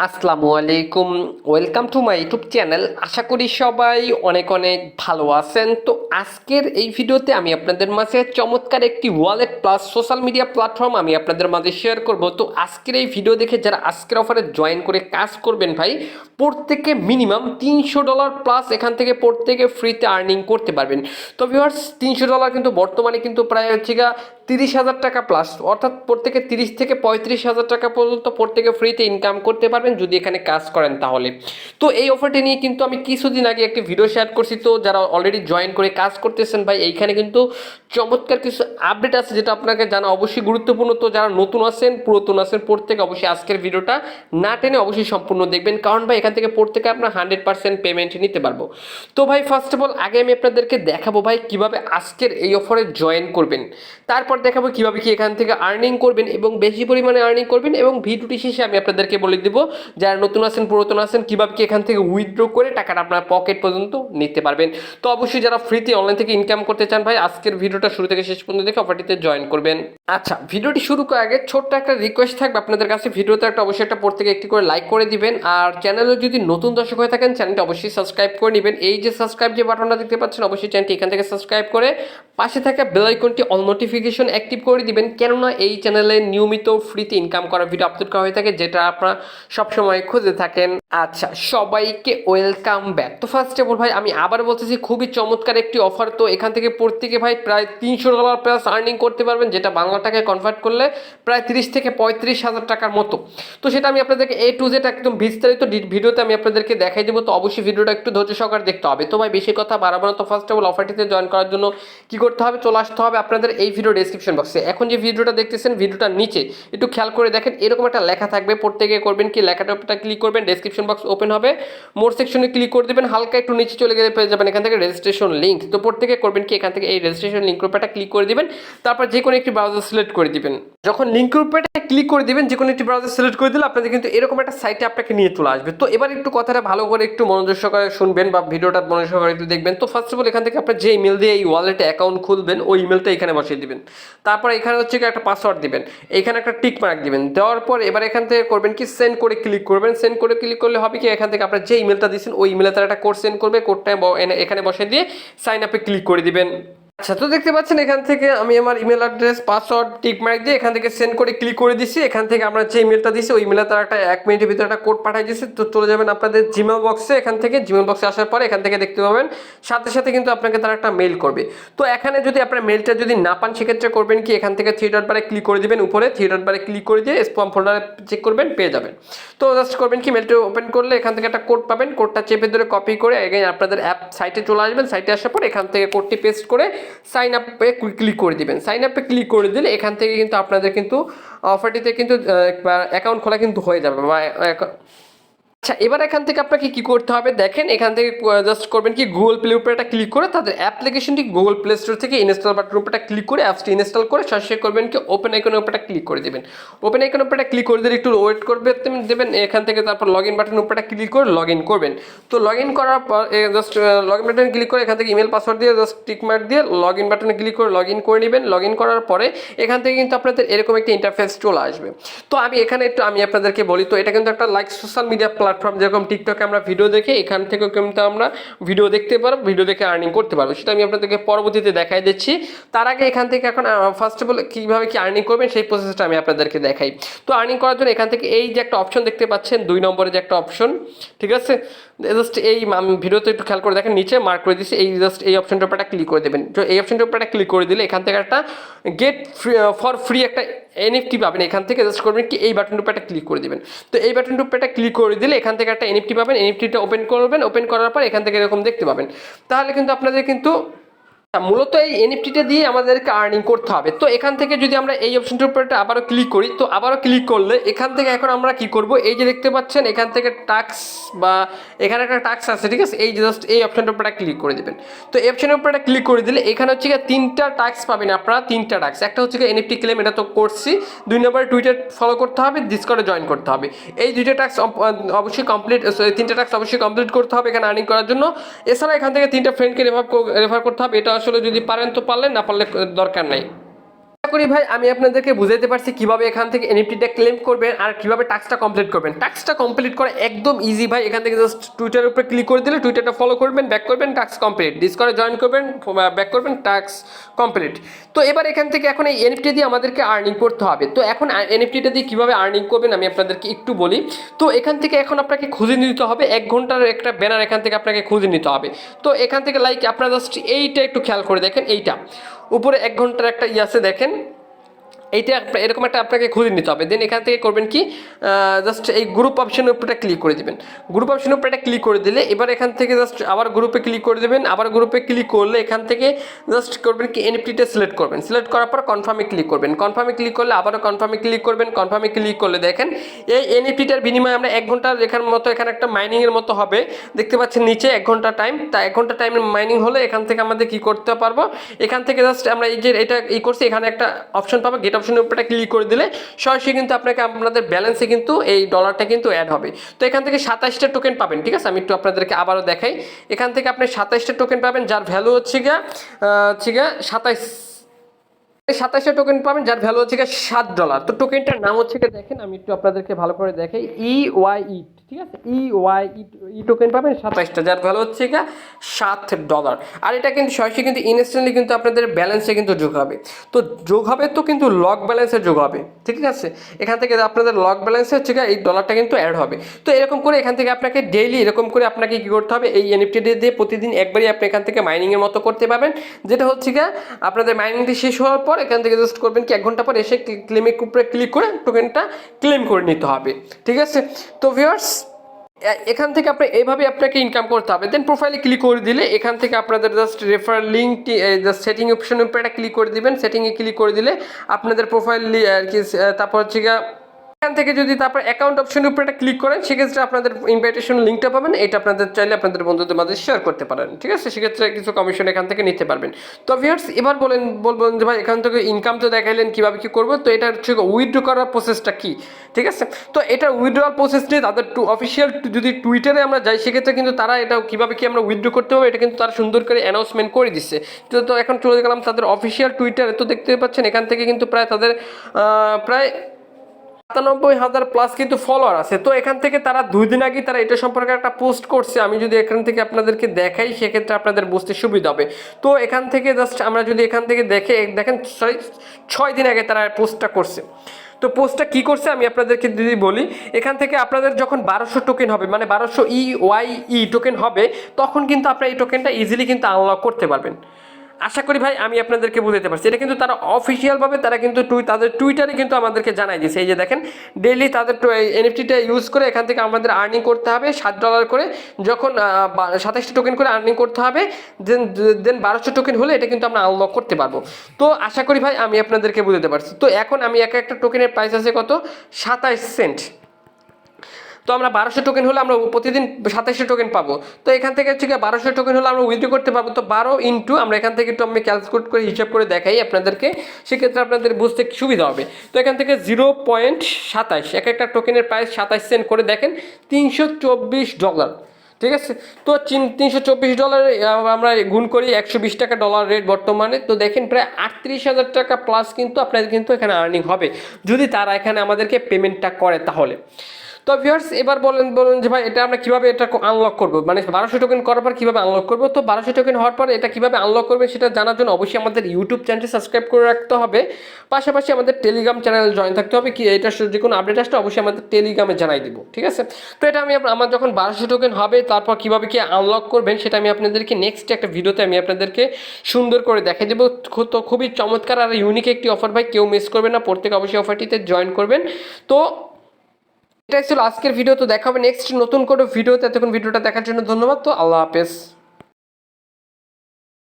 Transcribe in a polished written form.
আসসালামু আলাইকুম, welcome to my YouTube channel. আশা করি সবাই অনেক অনেক ভালো আছেন। তো আজকের এই ভিডিওতে আমি আপনাদের মাঝে চমৎকার একটি wallet plus social media platform আমি আপনাদের মাঝে শেয়ার করব। তো আজকের এই ভিডিও দেখে যারা আজকের অফারে জয়েন করে কাজ করবেন ভাই, প্রত্যেকে মিনিমাম $300 প্লাস এখান থেকে প্রত্যেকে ফ্রিতে আর্নিং করতে পারবেন। তো ভিউয়ার্স, $300 কিন্তু বর্তমানে কিন্তু প্রায় হচ্ছে 30,000 টাকা প্লাস, অর্থাৎ প্রত্যেকে 30 থেকে 35,000 টাকা পর্যন্ত প্রত্যেকে ফ্রিতে ইনকাম করতে পারবেন যদি এখানে কাজ করেন তাহলে। তো এই অফারটি নিয়ে কিন্তু আমি কিছুদিন আগে একটি ভিডিও শেয়ার করছি। তো যারা অলরেডি জয়েন করে কাজ করতেছেন ভাই, এইখানে কিন্তু চমৎকার কিছু আপডেট আছে যেটা আপনাকে জানা অবশ্যই গুরুত্বপূর্ণ। তো যারা নতুন আছেন পুরাতন আছেন প্রত্যেকে অবশ্যই আজকের ভিডিওটা না টেনে অবশ্যই সম্পূর্ণ দেখবেন, কারণ ভাই এখান থেকে প্রত্যেকে আপনার 100% পেমেন্ট নিতে পারবো। তো ভাই ফার্স্ট অফ অল আগে আমি আপনাদেরকে দেখাবো ভাই কিভাবে আজকের এই অফারে জয়েন করবেন, তারপর দেখাবো কিভাবে কি এখান থেকে আর্নিং করবেন এবং বেশি পরিমাণে আর্নিং করবেন, এবং ভিডিওটি শেষে আমি আপনাদেরকে বলে দিব যারা নতুন আছেন পুরাতন আছেন কিভাবে কি এখান থেকে উইথড্র করে টাকাটা আপনার পকেট পর্যন্ত নিতে পারবেন। তো অবশ্যই যারা ফ্রিতে অনলাইন থেকে ইনকাম করতে চান ভাই, আজকের ভিডিওটা শুরু থেকে শেষ পর্যন্ত দেখে অফারটিতে জয়েন করবেন। আচ্ছা, ভিডিওটি শুরু করার আগে ছোট্ট একটা রিকোয়েস্ট থাকবে আপনাদের কাছে, ভিডিওতে অবশ্যই একটা প্রত্যেকে একটি করে লাইক করে দিবেন, আর চ্যানেলে যদি নতুন দর্শক হয়ে থাকেন চ্যানেলটি অবশ্যই সাবস্ক্রাইব করে নেবেন। এই যে সাবস্ক্রাইব যে বাটনটা দেখতে পাচ্ছেন অবশ্যই চ্যানেলটি এখান থেকে সাবস্ক্রাইব করে পাশে থাকা বেল আইকনটি অল নোটিফিকেশন অ্যাক্টিভ করে দিবেন, কেননা এই চ্যানেলে নিয়মিত ফ্রিতে ইনকাম করার ভিডিও আপলোড করা হয়ে থাকে যেটা আপনারা সবসময় খুঁজে থাকেন। আচ্ছা, সবাইকে ওয়েলকাম ব্যাক। তো ফার্স্ট অফ অল ভাই আমি আবার বলতেছি খুবই চমৎকার একটি অফার। তো এখান থেকে প্রত্যেকে ভাই প্রায় $300 প্লাস আর্নিং করতে পারবেন, যেটা বাংলা টাকায় কনভার্ট করলে প্রায় 30 থেকে 35,000 টাকার মতো। তো সেটা আমি আপনাদেরকে A to Z একদম বিস্তারিত ভিডিওতে আমি আপনাদেরকে দেখাই দেবো। তো অবশ্যই ভিডিওটা একটু ধৈর্য সহকারে দেখতে হবে। তো ভাই বেশি কথা বাড়াবো না। তো ফার্স্ট অফ অল অফারটিতে জয়েন করার জন্য কি করতে হবে, চলে আসতে হবে আপনাদের এই ভিডিও ডেসক্রিপশন বক্সে। এখন যে ভিডিওটা দেখতেছেন ভিডিওটার নিচে একটু খেয়াল করে দেখেন, এরকম একটা লেখা থাকবে, প্রত্যেকে করবেন কি লেখাটা ক্লিক করবেন, ডেসক্রিপশন বক্স ওপেন হবে, মোর সেকশনে ক্লিক করে দেবেন, হালকা একটু নিচে চলে গেলে পেয়ে যাবেন এখান থেকে রেজিস্ট্রেশন লিঙ্ক। তো প্রত্যেকে করবেন কি এখান থেকে এই রেজিস্ট্রেশন লিঙ্ক রূপটা ক্লিক করে দিবেন, তারপর যে কোনো একটি ব্রাউজার সিলেক্ট করে দিবেন। যখন লিঙ্ক রূপটা ক্লিক করে দিবেন যে কোনো একটি ব্রাউজার সিলেক্ট করে দিলে আপনাদের কিন্তু এরকম একটা সাইটে আপনাকে নিয়ে চলে আসবে। তো এবার একটু কথাটা ভালো করে একটু মনোযোগ সহকারে শুনবেন বা ভিডিওটা মনোযোগ সহকারে একটু দেখবেন। তো ফার্স্ট অফ অল এখান থেকে আপনার যে ইমেল দিয়ে এই ওয়ালেটে অ্যাকাউন্ট খুলবেন ওই ইমেলটা এখানে বসিয়ে দিবেন, তারপর এখানে হচ্ছে একটা পাসওয়ার্ড দিবেন, এখানে একটা টিক মার্ক দিবেন, দেওয়ার পর এবার এখান থেকে করবেন কি সেন্ড করে ক্লিক করবেন। সেন্ড করে ক্লিক করলে হবে কি এখান থেকে আপনার যে ইমেলটা দিয়েছেন ওই ইমেলে তারা একটা কোড সেন্ড করবে, কোডটা এখানে বসিয়ে দিয়ে সাইন আপে ক্লিক করে দিবেন। আচ্ছা, তো দেখতে পাচ্ছেন এখান থেকে আমি আমার email address password tick mark দিয়ে এখান থেকে সেন্ড করে ক্লিক করে দিচ্ছি। এখান থেকে আমরা যে ইমেলটা দিচ্ছি ওই ইমেলে তারা একটা 1 মিনিটের ভিতরে একটা কোড পাঠিয়ে দিচ্ছে। তো চলে যাবেন আপনাদের জিমেল বক্সে, এখান থেকে জিমেল বক্সে আসার পরে এখান থেকে দেখতে পাবেন সাথে সাথে কিন্তু আপনাকে তারা একটা মেল করবে। তো এখানে যদি আপনার মেলটা যদি না পান সেক্ষেত্রে করবেন কি এখান থেকে 3 ডট বারে ক্লিক করে দিবেন, উপরে 3 ডট বারে ক্লিক করে দিয়ে স্প্যাম ফোল্ডারে চেক করবেন, পেয়ে যাবেন। তো জাস্ট করবেন কি মেলটা ওপেন করলে এখান থেকে একটা কোড পাবেন, কোডটা চেপে ধরে কপি করে এগেইন আপনাদের অ্যাপ সাইটে চলে আসবেন। সাইটে আসার পর এখান থেকে কোডটি পেস্ট করে সাইন আপ ক্লিক করে দিবেন। সাইন আপে ক্লিক করে দিলে এখান থেকে কিন্তু আপনাদের কিন্তু অফারটিতে কিন্তু অ্যাকাউন্ট খোলা কিন্তু হয়ে যাবে। আচ্ছা, এবার এখান থেকে আপনাকে কি করতে হবে দেখেন, এখান থেকে জাস্ট করবেন কি গুগল প্লে উপরে একটা ক্লিক করে তাদের অ্যাপ্লিকেশনটি গুগল প্লে স্টোর থেকে ইনস্টল বাটন উপরে ক্লিক করে অ্যাপসটি ইনস্টল করে সরাসরি করবেন কি ওপেন আইকনের উপরে ক্লিক করে দেবেন। ওপেন আইকনের উপরে ক্লিক করে দিলে একটু ওয়েট করবে দেবেন, এখান থেকে তারপর লগ ইন বাটনের উপরে ক্লিক করে লগ ইন করবেন। তো লগ ইন করার পর জাস্ট লগ ইন বাটনে ক্লিক করে এখান থেকে ইমেল পাসওয়ার্ড দিয়ে জাস্ট টিক মার্ক দিয়ে লগ ইন বাটনে ক্লিক করে লগ ইন করে নেবেন। লগ ইন করার পরে এখান থেকে কিন্তু আপনাদের এরকম একটা ইন্টারফেস চলে আসবে। তো আমি এখানে একটু আমি আপনাদেরকে বলি, তো এটা কিন্তু একটা লাইক সোশ্যাল মিডিয়া প্ল্যাটফর্ম, যেরকম টিকটকে আমরা ভিডিও দেখে এখান থেকেও কিন্তু আমরা ভিডিও দেখতে পারবো, ভিডিও দেখে আর্নিং করতে পারবো, সেটা আমি আপনাদেরকে পরবর্তীতে দেখাই দিচ্ছি। তার আগে এখান থেকে এখন ফার্স্ট অফ অল কীভাবে কি আর্নিং করবেন সেই প্রসেসটা আমি আপনাদেরকে দেখাই। তো আর্নিং করার জন্য এখান থেকে এই যে একটা অপশন দেখতে পাচ্ছেন 2 নম্বরে যে একটা অপশন, ঠিক আছে, জাস্ট এই ভিডিওতে একটু খেয়াল করে দেখেন নিচে মার্ক করে দিচ্ছি, এই জাস্ট এই অপশনটার উপরে ক্লিক করে দেবেন। তো এই অপশনটার উপরে ক্লিক করে দিলে এখান থেকে একটা গেট ফর ফ্রি একটা এনএফটি পাবেন। এখান থেকে জাস্ট করবেন কি এই বাটনের উপরে ক্লিক করে দিবেন। তো এই বাটনের উপরে ক্লিক করে দিলে এখান থেকে একটা এনএফটি পাবেন, এনএফটিটা ওপেন করবেন, ওপেন করার পর এখান থেকে এরকম দেখতে পাবেন। তাহলে কিন্তু আপনাদের কিন্তু মূলত এই এনএফটিটা দিয়ে আমাদেরকে আর্নিং করতে হবে। তো এখান থেকে যদি আমরা এই অপশনটার উপরে আবারও ক্লিক করি, তো আবারও ক্লিক করলে এখান থেকে এখন আমরা কি করব, এই যে দেখতে পাচ্ছেন এখান থেকে টাস্ক বা এখানে একটা টাস্ক আছে, ঠিক আছে, এই জাস্ট এই অপশনটার উপরে ক্লিক করে দেবেন। তো এই অপশনের উপরে ক্লিক করে দিলে এখানে হচ্ছে 3টা টাস্ক পাবেন আপনারা, 3টা টাস্ক। একটা হচ্ছে এনএফটি ক্লেম, এটা তো করছি। 2 নম্বরে টুইটার ফলো করতে হবে, ডিসকর্ডে জয়েন করতে হবে। এই 2টা টাস্ক অবশ্যই কমপ্লিট, 3টা টাস্ক অবশ্যই কমপ্লিট করতে হবে এখানে আর্নিং করার জন্য। এছাড়া এখান থেকে 3টা ফ্রেন্ডকে রেফার করতে হবে, এটা আসলে যদি পারেন তো পারলেন, না পারলে দরকার নাই। করি ভাই আমি আপনাদেরকে বুঝাইতে পারছি কিভাবে এখান থেকে এনএফটিটা ক্লেম করবেন আর কিভাবে টাস্কটা কমপ্লিট করবেন। টাস্কটা কমপ্লিট করা একদম ইজি ভাই। এখান থেকে জাস্ট টুইটারের উপরে ক্লিক করে দিলে টুইটারটা ফলো করবেন, ব্যাক করবেন, টাস্ক কমপ্লিট। ডিসকর্ডে জয়েন করবেন, ব্যাক করবেন, টাস্ক কমপ্লিট। তো এবার এখান থেকে এখন এই এনএফটি দিয়ে আমাদেরকে আর্নিং করতে হবে। তো এখন এনএফটিটা দিয়ে কীভাবে আর্নিং করবেন আমি আপনাদেরকে একটু বলি। তো এখান থেকে এখন আপনাকে খুঁজে নিতে হবে 1 ঘন্টার একটা ব্যানার এখান থেকে আপনাকে খুঁজে নিতে হবে। তো এখান থেকে লাইক আপনারা জাস্ট এইটা একটু খেয়াল করে দেখেন, এইটা উপরে 1 ঘন্টার একটা আছে দেখেন, এইটা এরকম একটা আপনাকে খুঁজে নিতে হবে। দেন এখান থেকে করবেন কি জাস্ট এই গ্রুপ অপশনের উপরে ক্লিক করে দেবেন। গ্রুপ অপশনের উপরে একটা ক্লিক করে দিলে এবার এখান থেকে জাস্ট আবার গ্রুপে ক্লিক করে দেবেন। আবার গ্রুপে ক্লিক করলে এখান থেকে জাস্ট করবেন কি এনএফটিটা সিলেক্ট করবেন। সিলেক্ট করার পর কনফার্মে ক্লিক করবেন। কনফার্মে ক্লিক করলে আবারও কনফার্মে ক্লিক করবেন। কনফার্মে ক্লিক করলে দেখেন এই এনএফটিটার বিনিময়ে আমরা 1 ঘন্টার এখান মতো এখানে একটা মাইনিংয়ের মতো হবে, দেখতে পাচ্ছেন নিচে 1 ঘন্টা টাইম। তা 1 ঘন্টা টাইমের মাইনিং হলে এখান থেকে আমাদের কি করতে পারবো, এখান থেকে জাস্ট আমরা এই যে এটা করছি এখানে একটা অপশন পাবো, গেট অপশনের উপরে ক্লিক করে দিলে সরাসরি কিন্তু আপনাদের ব্যালেন্সে কিন্তু এই ডলারটা কিন্তু অ্যাড হবে। তো এখান থেকে 27টা টোকেন পাবেন। ঠিক আছে, আমি একটু আপনাদেরকে আবারও দেখাই। এখান থেকে আপনি 27টা টোকেন পাবেন যার ভ্যালু হচ্ছে গিয়া 27টা টোকেন পাবেন যার ভ্যালু হচ্ছে $7। তো টোকেনটার নাম হচ্ছে দেখেন, আমি একটু আপনাদেরকে ভালো করে দেখাই, EYE। ঠিক আছে, EYE টোকেন পাবেন 27টা যার ভ্যালু হচ্ছে $7। আর এটা কিন্তু সরাসরি কিন্তু ইনস্ট্যান্টলি কিন্তু আপনাদের ব্যালেন্সে কিন্তু যোগ হবে। তো যোগ হবে তো কিন্তু লক ব্যালেন্সে যোগ হবে। ঠিক আছে, এখান থেকে আপনাদের লক ব্যালেন্সে হচ্ছে এই ডলারটা কিন্তু অ্যাড হবে। তো এরকম করে এখান থেকে আপনাকে ডেইলি এরকম করে আপনাকে কী করতে হবে, এই এনএফটি দিয়ে প্রতিদিন একবারই আপনি এখান থেকে মাইনিংয়ের মতো করতে পারবেন। যেটা হচ্ছে আপনাদের মাইনিংটি শেষ হওয়ার পর এখান থেকে জাস্ট করবেন কি 1 ঘন্টা পর এসে ক্লেমের উপরে ক্লিক করে টোকেনটা ক্লেম করে নিতে হবে। ঠিক আছে, তো ভিউয়ার্স এখান থেকে আপনি এইভাবে আপনাকে ইনকাম করতে হবে। দেন প্রোফাইলে ক্লিক করে দিলে এখান থেকে আপনাদের জাস্ট রেফার লিঙ্কটি জাস্ট সেটিং অপশনের উপরে একটা ক্লিক করে দিবেন। সেটিংয়ে ক্লিক করে দিলে আপনাদের প্রোফাইল আর কি, তারপর হচ্ছে এখান থেকে যদি তারপর অ্যাকাউন্ট অপশনের উপরে একটা ক্লিক করেন সেক্ষেত্রে আপনাদের ইনভাইটেশন লিঙ্কটা পাবেন। এটা আপনাদের চাইলে আপনাদের বন্ধুদের মাঝে শেয়ার করতে পারেন। ঠিক আছে, সেক্ষেত্রে কিছু কমিশন এখান থেকে নিতে পারবেন। তো ভিউয়ার্স এবার বলবেন যে ভাই এখান থেকে ইনকাম তো দেখাইলেন, কীভাবে কী করবো, তো এটা হচ্ছে উইথড্র করার প্রসেসটা কী। ঠিক আছে, তো এটা উইথড্রয়াল প্রসেস নিয়ে তাদের অফিসিয়াল যদি টুইটারে আমরা যাই সেক্ষেত্রে কিন্তু তারা এটা কীভাবে কি আমরা উইথড্র করতে হবে এটা কিন্তু তারা সুন্দর করে অ্যানাউন্সমেন্ট করে দিচ্ছে। তো এখন চলে গেলাম তাদের অফিসিয়াল টুইটারে। তো দেখতে পাচ্ছেন এখান থেকে কিন্তু প্রায় তাদের প্রায় 97,000 প্লাস কিন্তু ফলোয়ার আছে। তো এখান থেকে তারা 2 দিন আগে তারা এটা সম্পর্কে একটা পোস্ট করছে। আমি যদি এখান থেকে আপনাদেরকে দেখাই সেক্ষেত্রে আপনাদের বুঝতে সুবিধা হবে। তো এখান থেকে জাস্ট আমরা যদি এখান থেকে দেখেন 6 দিন আগে তারা পোস্টটা করছে। তো পোস্টটা কী করছে আমি আপনাদেরকে যদি বলি, এখান থেকে আপনাদের যখন 1200 টোকেন হবে, মানে 1200 EYE টোকেন হবে, তখন কিন্তু আপনারা এই টোকেনটা ইজিলি কিন্তু আনলক করতে পারবেন। আশা করি ভাই আমি আপনাদেরকে বুঝাতে পারছি। এটা কিন্তু তারা অফিসিয়ালভাবে তারা কিন্তু তাদের টুইটারে কিন্তু আমাদেরকে জানাই দিয়েছে। এই যে দেখেন ডেইলি তাদের এনএফটিটা ইউজ করে এখান থেকে আমাদের আর্নিং করতে হবে $7 করে, যখন 27টা টোকেন করে আর্নিং করতে হবে। দেন 1200 টোকেন হলে এটা কিন্তু আমরা আনলক করতে পারবো। তো আশা করি ভাই আমি আপনাদেরকে বুঝাতে পারছি। তো এখন আমি একটা টোকেনের প্রাইস আছে কত, 27 সেন্ট। তো আমরা 1200 টোকেন হলে আমরা প্রতিদিন 2700 টোকেন পাবো। তো এখান থেকে হচ্ছে 1200 টোকেন হলে আমরা উইথড্র করতে পারবো। তো 12 ইন্টু আমরা এখান থেকে একটু আমি ক্যালকুলেট করে হিসাব করে দেখাই আপনাদেরকে, সেক্ষেত্রে আপনাদের বুঝতে সুবিধা হবে। তো এখান থেকে 0.27 একটা টোকেনের প্রাইস 27 সেন্ট করে দেখেন $324। ঠিক আছে, তো $324 আমরা গুণ করি 120 টাকা ডলার রেট বর্তমানে। তো দেখেন প্রায় 38,000 টাকা প্লাস কিন্তু আপনাদের কিন্তু এখানে আর্নিং হবে যদি তারা এখানে আমাদেরকে পেমেন্টটা করে তাহলে। তো ভিউয়ার্স এবার বলেন যে ভাই এটা আমরা কীভাবে এটা আনলক করবো, মানে 1200 টোকেন করার পর কীভাবে আনলক করবো। তো 1200 টোকেন হওয়ার পর এটা কীভাবে আনলক করবে সেটা জানার জন্য অবশ্যই আমাদের ইউটিউব চ্যানেলটি সাবস্ক্রাইব করে রাখতে হবে। পাশাপাশি আমাদের টেলিগ্রাম চ্যানেল জয়েন থাকতে হবে। কি এটা যে কোনো আপডেট আসলে অবশ্যই আমাদের টেলিগ্রামে জানাই দেবো। ঠিক আছে, তো এটা আমি আমার যখন 1200 টোকেন হবে তারপর কীভাবে কি আনলক করবেন সেটা আমি আপনাদেরকে নেক্সট একটা ভিডিওতে আমি আপনাদেরকে সুন্দর করে দেখাই দেবো। তো খুবই চমৎকার আর ইউনিক একটি অফার ভাই, কেউ মিস করবেন না, প্রত্যেকে অবশ্যই অফারটিতে জয়েন করবেন। তো এটাই ছিল আজকের ভিডিও। তো দেখা হবে নেক্সট নতুন কোনো ভিডিওতে। এতক্ষণ ভিডিওটা দেখার জন্য ধন্যবাদ। তো আল্লাহ হাফেজ।